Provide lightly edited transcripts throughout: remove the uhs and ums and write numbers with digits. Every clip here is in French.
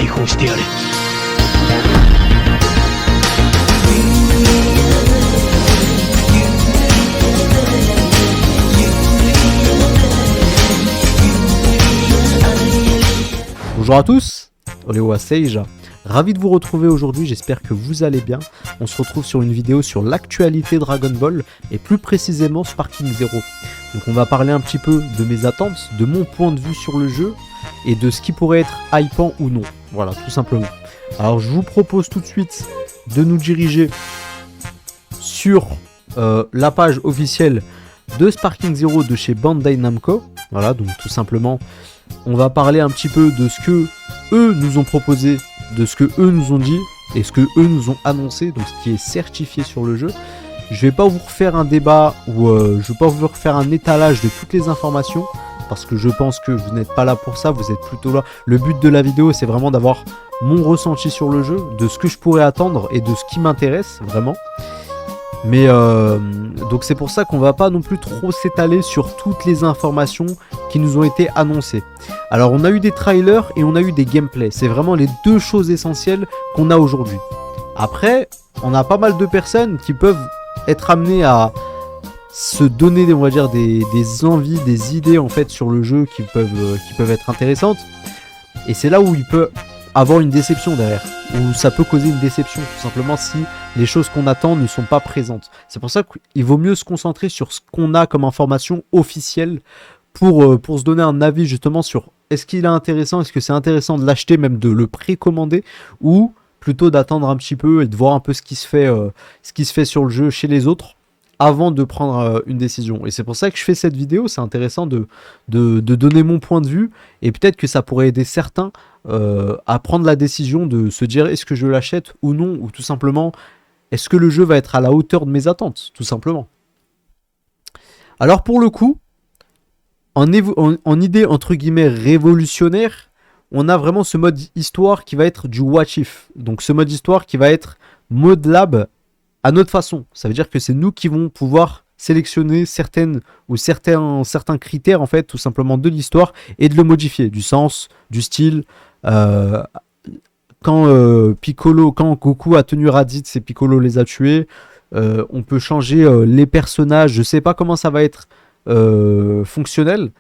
解放してやれ。Bonjour à tous, Olewa Sage, ravi de vous retrouver aujourd'hui, j'espère que vous allez bien. On se retrouve sur une vidéo sur l'actualité Dragon Ball et plus précisément Sparking Zero. Donc on va parler un petit peu de mes attentes, de mon point de vue sur le jeu et de ce qui pourrait être hypant ou non. Voilà, tout simplement. Alors je vous propose tout de suite de nous diriger sur la page officielle de Sparking Zero de chez Bandai Namco. Voilà, donc tout simplement, on va parler un petit peu de ce que eux nous ont proposé, de ce que eux nous ont dit et ce que eux nous ont annoncé, donc ce qui est certifié sur le jeu. Je vais pas vous refaire un débat ou je vais pas vous refaire un étalage de toutes les informations parce que je pense que vous n'êtes pas là pour ça, vous êtes plutôt là. Le but de la vidéo, c'est vraiment d'avoir mon ressenti sur le jeu, de ce que je pourrais attendre et de ce qui m'intéresse vraiment. Mais donc c'est pour ça qu'on va pas non plus trop s'étaler sur toutes les informations qui nous ont été annoncées. Alors on a eu des trailers et on a eu des gameplays. C'est vraiment les deux choses essentielles qu'on a aujourd'hui. Après, on a pas mal de personnes qui peuvent être amenées à se donner, on va dire, des envies, des idées en fait sur le jeu qui peuvent être intéressantes. Et c'est là où il peut avoir une déception derrière, où ça peut causer une déception tout simplement si les choses qu'on attend ne sont pas présentes. C'est pour ça qu'il vaut mieux se concentrer sur ce qu'on a comme information officielle pour se donner un avis justement sur est-ce qu'il est intéressant, est-ce que c'est intéressant de l'acheter, même de le précommander, ou plutôt d'attendre un petit peu et de voir un peu ce qui se fait sur le jeu chez les autres avant de prendre une décision. Et c'est pour ça que je fais cette vidéo, c'est intéressant de donner mon point de vue, et peut-être que ça pourrait aider certains à prendre la décision de se dire est-ce que je l'achète ou non, ou tout simplement est-ce que le jeu va être à la hauteur de mes attentes, tout simplement. Alors pour le coup, en idée entre guillemets révolutionnaire, on a vraiment ce mode histoire qui va être du what if. Donc ce mode histoire qui va être modelable à notre façon. Ça veut dire que c'est nous qui vont pouvoir sélectionner certains critères en fait, tout simplement de l'histoire et de le modifier, du sens, du style. Quand Goku a tenu Raditz et Piccolo les a tués, on peut changer les personnages. Je sais pas comment ça va être fonctionnel,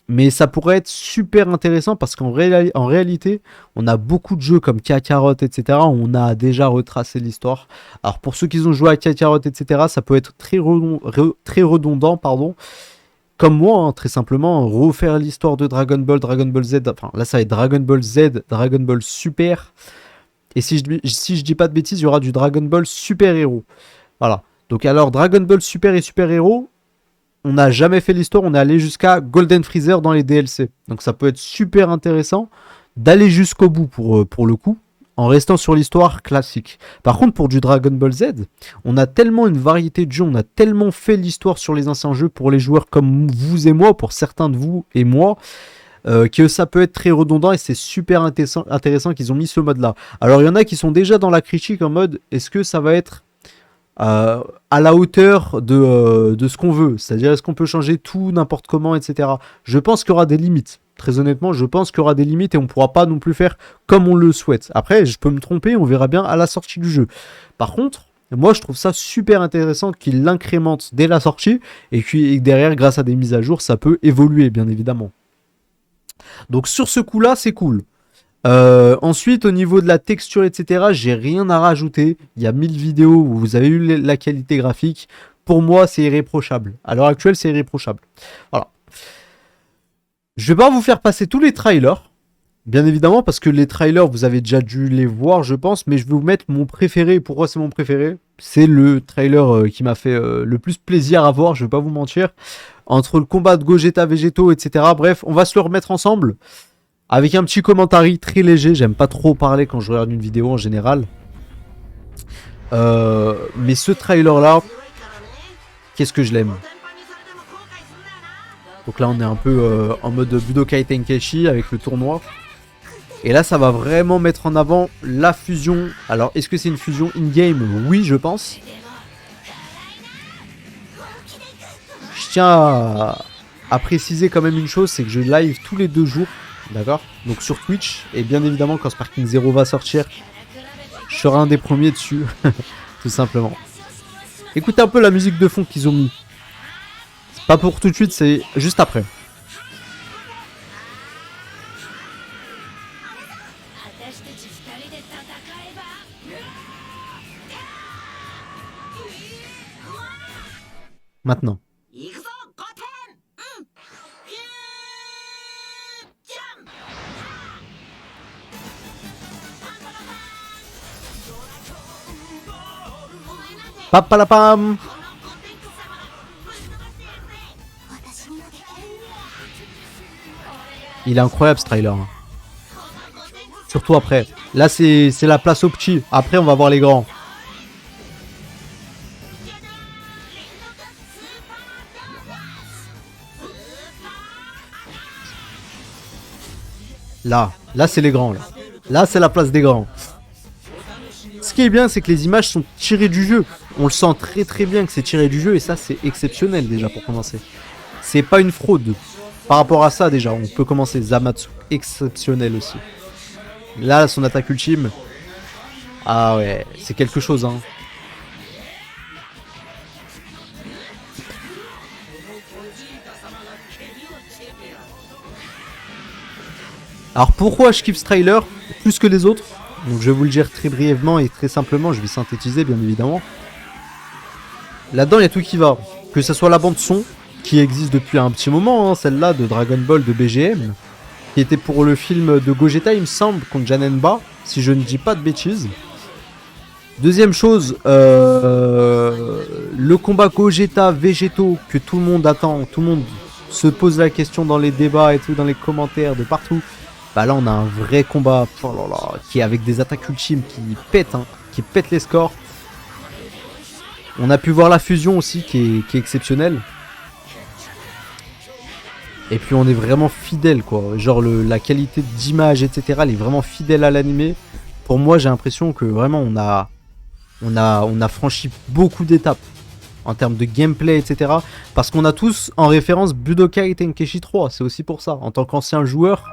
mais ça pourrait être super intéressant parce qu'en réalité, on a beaucoup de jeux comme Kakarot, etc. où on a déjà retracé l'histoire. Alors pour ceux qui ont joué à Kakarot, etc., ça peut être très redondant, pardon. Comme moi, hein, très simplement, refaire l'histoire de Dragon Ball Z, enfin là ça va être Dragon Ball Z, Dragon Ball Super. Et si je dis pas de bêtises, il y aura du Dragon Ball Super Héros. Voilà. Donc alors Dragon Ball Super et Super Héros, on n'a jamais fait l'histoire, on est allé jusqu'à Golden Freezer dans les DLC. Donc ça peut être super intéressant d'aller jusqu'au bout pour le coup, en restant sur l'histoire classique. Par contre, pour du Dragon Ball Z, on a tellement une variété de jeux, on a tellement fait l'histoire sur les anciens jeux pour les joueurs comme vous et moi, pour certains de vous et moi, que ça peut être très redondant et c'est super intéressant qu'ils ont mis ce mode-là. Alors il y en a qui sont déjà dans la critique en mode, est-ce que ça va être à la hauteur de ce qu'on veut, c'est-à-dire est-ce qu'on peut changer tout n'importe comment, etc. Je pense qu'il y aura des limites. Très honnêtement, je pense qu'il y aura des limites et on ne pourra pas non plus faire comme on le souhaite. Après, je peux me tromper, on verra bien à la sortie du jeu. Par contre, moi je trouve ça super intéressant qu'il l'incrémente dès la sortie et que derrière, grâce à des mises à jour, ça peut évoluer, bien évidemment. Donc sur ce coup-là, c'est cool. Ensuite, au niveau de la texture, etc., j'ai rien à rajouter. Il y a 1000 vidéos où vous avez eu la qualité graphique. Pour moi, c'est irréprochable. À l'heure actuelle, c'est irréprochable. Voilà. Je vais pas vous faire passer tous les trailers, bien évidemment, parce que les trailers, vous avez déjà dû les voir, je pense, mais je vais vous mettre mon préféré. Pourquoi c'est mon préféré? C'est le trailer qui m'a fait le plus plaisir à voir, je vais pas vous mentir. Entre le combat de Gogeta Végétaux, etc. Bref, on va se le remettre ensemble. Avec un petit commentaire très léger, j'aime pas trop parler quand je regarde une vidéo en général. Mais ce trailer là, qu'est-ce que je l'aime. Donc là on est un peu en mode Budokai Tenkaichi avec le tournoi. Et là ça va vraiment mettre en avant la fusion. Alors est-ce que c'est une fusion in-game? Oui je pense. Je tiens à préciser quand même une chose, c'est que je live tous les 2 jours. D'accord? Donc sur Twitch, et bien évidemment quand Sparking Zero va sortir, je serai un des premiers dessus, tout simplement. Écoutez un peu la musique de fond qu'ils ont mis. C'est pas pour tout de suite, c'est juste après. Maintenant. Papalapam. Il est incroyable ce trailer. Surtout après. Là c'est la place aux petits. Après on va voir les grands. Là c'est les grands. Là c'est la place des grands. Ce qui est bien, c'est que les images sont tirées du jeu. On le sent très très bien que c'est tiré du jeu et ça c'est exceptionnel déjà pour commencer. C'est pas une fraude. Par rapport à ça déjà, on peut commencer. Zamatsu, exceptionnel aussi. Là, son attaque ultime. Ah ouais, c'est quelque chose hein. Alors pourquoi je kiffe ce trailer plus que les autres? Donc je vais vous le dire très brièvement et très simplement, je vais synthétiser bien évidemment. Là-dedans il y a tout qui va. Que ce soit la bande son, qui existe depuis un petit moment, hein, celle-là de Dragon Ball de BGM, qui était pour le film de Gogeta il me semble, contre Janemba, si je ne dis pas de bêtises. Deuxième chose, le combat Gogeta Végétaux que tout le monde attend, tout le monde se pose la question dans les débats et tout, dans les commentaires de partout. Bah là on a un vrai combat qui est avec des attaques ultimes qui pètent, hein, qui pètent les scores. On a pu voir la fusion aussi qui est exceptionnelle. Et puis on est vraiment fidèle quoi, genre la qualité d'image etc. elle est vraiment fidèle à l'animé. Pour moi j'ai l'impression que vraiment on a franchi beaucoup d'étapes en termes de gameplay etc. Parce qu'on a tous en référence Budokai Tenkaichi 3, c'est aussi pour ça. En tant qu'ancien joueur,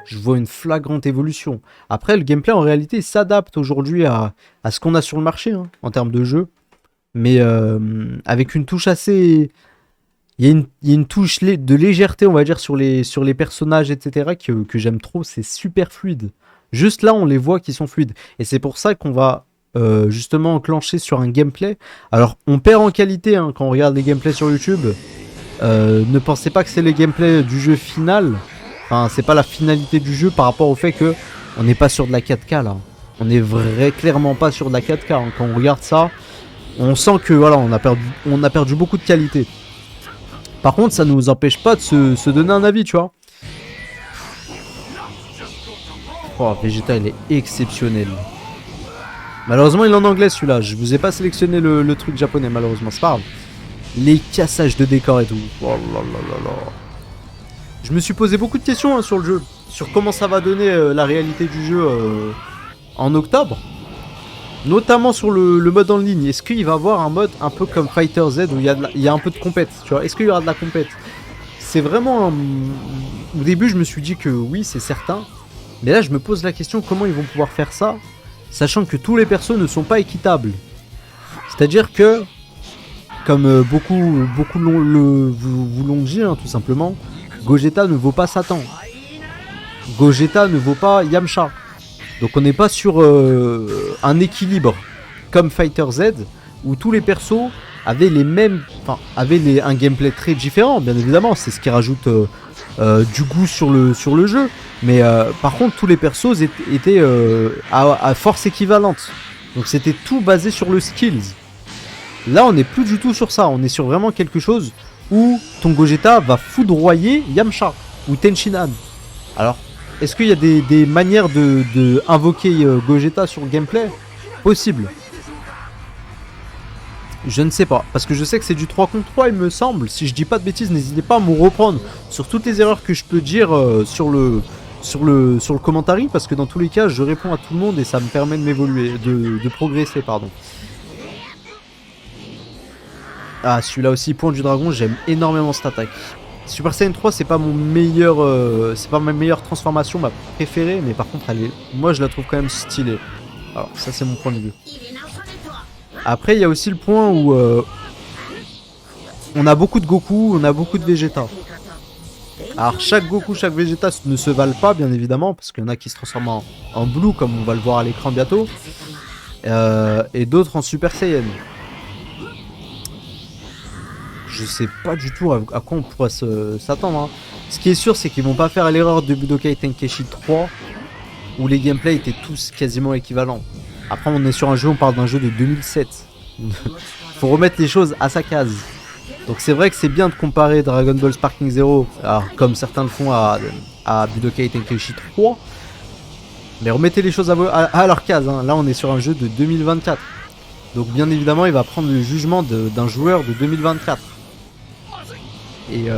je vois une flagrante évolution. Après, le gameplay, en réalité, s'adapte aujourd'hui à ce qu'on a sur le marché, hein, en termes de jeu. Mais avec une touche assez... Il y a une touche de légèreté, on va dire, sur les personnages, etc. que j'aime trop. C'est super fluide. Juste là, on les voit qui sont fluides. Et c'est pour ça qu'on va justement enclencher sur un gameplay. Alors, on perd en qualité hein, quand on regarde les gameplays sur YouTube. Ne pensez pas que c'est le gameplay du jeu final. Enfin, c'est pas la finalité du jeu par rapport au fait que on n'est pas sur de la 4K là. On est clairement pas sur de la 4K. Hein. Quand on regarde ça, on sent que voilà, on a perdu beaucoup de qualité. Par contre, ça ne nous empêche pas de se donner un avis, tu vois. Oh, Vegeta, il est exceptionnel. Malheureusement, il est en anglais celui-là. Je vous ai pas sélectionné le truc japonais, malheureusement. C'est pas grave. Les cassages de décors et tout. Oh là là là là. Je me suis posé beaucoup de questions hein, sur le jeu, sur comment ça va donner la réalité du jeu en octobre. Notamment sur le mode en ligne. Est-ce qu'il va y avoir un mode un peu comme Fighter Z où il y a un peu de compète, tu vois? Est-ce qu'il y aura de la compète? C'est vraiment... Au début, je me suis dit que oui, c'est certain. Mais là, je me pose la question comment ils vont pouvoir faire ça, sachant que tous les persos ne sont pas équitables. C'est-à-dire que, comme beaucoup vous l'ont dit, hein, tout simplement, Gogeta ne vaut pas Satan. Gogeta ne vaut pas Yamcha. Donc on n'est pas sur un équilibre comme Fighter Z où tous les persos avaient les mêmes, enfin avaient un gameplay très différent. Bien évidemment, c'est ce qui rajoute du goût sur le jeu. Mais par contre, tous les persos étaient à force équivalente. Donc c'était tout basé sur le skills. Là, on n'est plus du tout sur ça. On est sur vraiment quelque chose où ton Gogeta va foudroyer Yamcha ou Tenshinhan. Alors, est-ce qu'il y a des manières de invoquer Gogeta sur le gameplay? Possible. Je ne sais pas, parce que je sais que c'est du 3 contre 3 il me semble. Si je dis pas de bêtises, n'hésitez pas à me reprendre sur toutes les erreurs que je peux dire sur le commentaire, parce que dans tous les cas, je réponds à tout le monde et ça me permet de m'évoluer, de progresser, pardon. Ah, celui-là aussi, Point du Dragon, j'aime énormément cette attaque. Super Saiyan 3, c'est pas mon meilleur, c'est pas ma meilleure transformation, ma préférée, mais par contre, moi, je la trouve quand même stylée. Alors, ça, c'est mon point de vue. Après, il y a aussi le point où on a beaucoup de Goku, on a beaucoup de Vegeta. Alors, chaque Goku, chaque Vegeta ne se valent pas, bien évidemment, parce qu'il y en a qui se transforment en Blue, comme on va le voir à l'écran bientôt, et d'autres en Super Saiyan. Je sais pas du tout à quoi on pourrait s'attendre. Hein. Ce qui est sûr, c'est qu'ils vont pas faire l'erreur de Budokai Tenkaichi 3 où les gameplays étaient tous quasiment équivalents. Après, on est sur un jeu, on parle d'un jeu de 2007. Faut remettre les choses à sa case. Donc c'est vrai que c'est bien de comparer Dragon Ball Sparking Zero, alors, comme certains le font à Budokai Tenkaichi 3. Mais remettez les choses à leur case. Hein. Là, on est sur un jeu de 2024. Donc bien évidemment, il va prendre le jugement d'un joueur de 2024. Et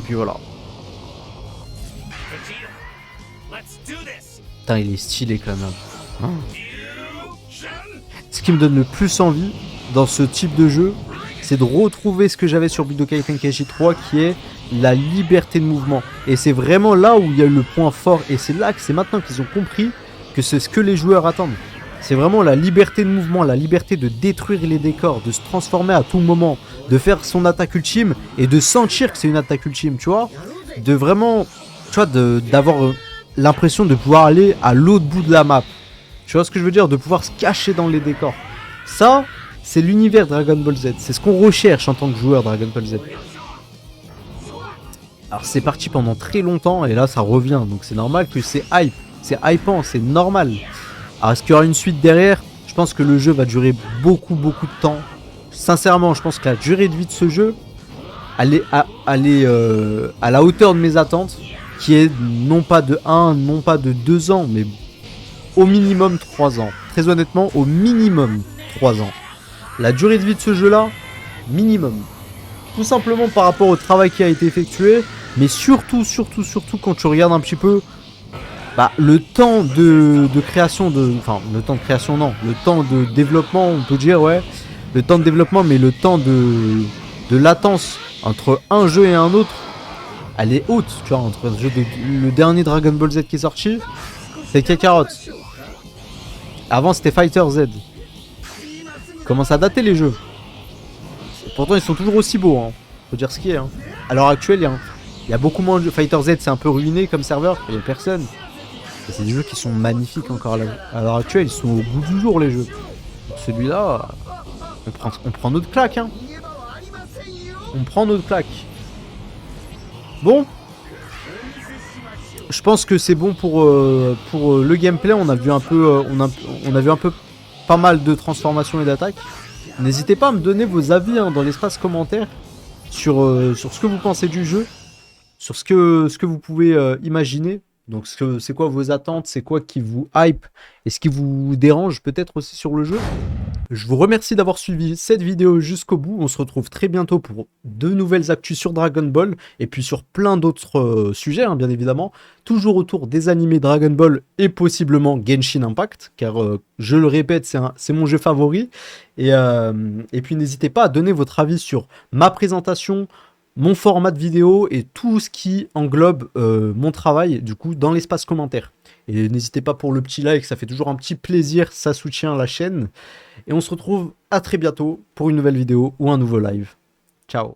puis voilà. Putain, il est stylé quand même. Hein. Ce qui me donne le plus envie dans ce type de jeu, c'est de retrouver ce que j'avais sur Budokai Tenkaichi 3, qui est la liberté de mouvement. Et c'est vraiment là où il y a eu le point fort. Et c'est là que c'est maintenant qu'ils ont compris que c'est ce que les joueurs attendent. C'est vraiment la liberté de mouvement, la liberté de détruire les décors, de se transformer à tout moment, de faire son attaque ultime et de sentir que c'est une attaque ultime, tu vois. De vraiment, tu vois, d'avoir l'impression de pouvoir aller à l'autre bout de la map. Tu vois ce que je veux dire? De pouvoir se cacher dans les décors. Ça, c'est l'univers Dragon Ball Z. C'est ce qu'on recherche en tant que joueur Dragon Ball Z. Alors c'est parti pendant très longtemps et là ça revient. Donc c'est normal que c'est hype. C'est hypant, c'est normal. Alors est-ce qu'il y aura une suite derrière? Je pense que le jeu va durer beaucoup de temps. Sincèrement, je pense que la durée de vie de ce jeu, elle est à la hauteur de mes attentes, qui est non pas de 1, non pas de 2 ans, mais au minimum 3 ans. Très honnêtement, au minimum 3 ans. La durée de vie de ce jeu-là, minimum. Tout simplement par rapport au travail qui a été effectué, mais surtout quand tu regardes un petit peu le temps de création enfin, le temps de création, non. Le temps de développement, on peut dire, ouais. Le temps de développement, mais le temps de latence entre un jeu et un autre, elle est haute, tu vois, entre le dernier Dragon Ball Z qui est sorti, c'est Kakarot. Avant, c'était Fighter Z. Commence à dater les jeux. Pourtant, ils sont toujours aussi beaux, hein. Faut dire ce qui est, hein. À l'heure actuelle, il y a beaucoup moins de jeux. Fighter Z, c'est un peu ruiné comme serveur, il n'y a personne. Et c'est des jeux qui sont magnifiques encore à l'heure actuelle, ils sont au bout du jour, les jeux. Celui-là, on prend notre claque, hein. On prend notre claque. Bon. Je pense que c'est bon pour le gameplay. On a vu un peu, on a vu un peu pas mal de transformations et d'attaques. N'hésitez pas à me donner vos avis dans l'espace commentaire sur ce que vous pensez du jeu, sur ce que vous pouvez imaginer. Donc c'est quoi vos attentes, c'est quoi qui vous hype et ce qui vous dérange peut-être aussi sur le jeu. Je vous remercie d'avoir suivi cette vidéo jusqu'au bout. On se retrouve très bientôt pour de nouvelles actus sur Dragon Ball et puis sur plein d'autres sujets, hein, bien évidemment. Toujours autour des animés Dragon Ball et possiblement Genshin Impact, car je le répète, c'est mon jeu favori. Et puis n'hésitez pas à donner votre avis sur ma présentation, mon format de vidéo et tout ce qui englobe mon travail, du coup, dans l'espace commentaire. Et n'hésitez pas pour le petit like, ça fait toujours un petit plaisir, ça soutient la chaîne. Et on se retrouve à très bientôt pour une nouvelle vidéo ou un nouveau live. Ciao.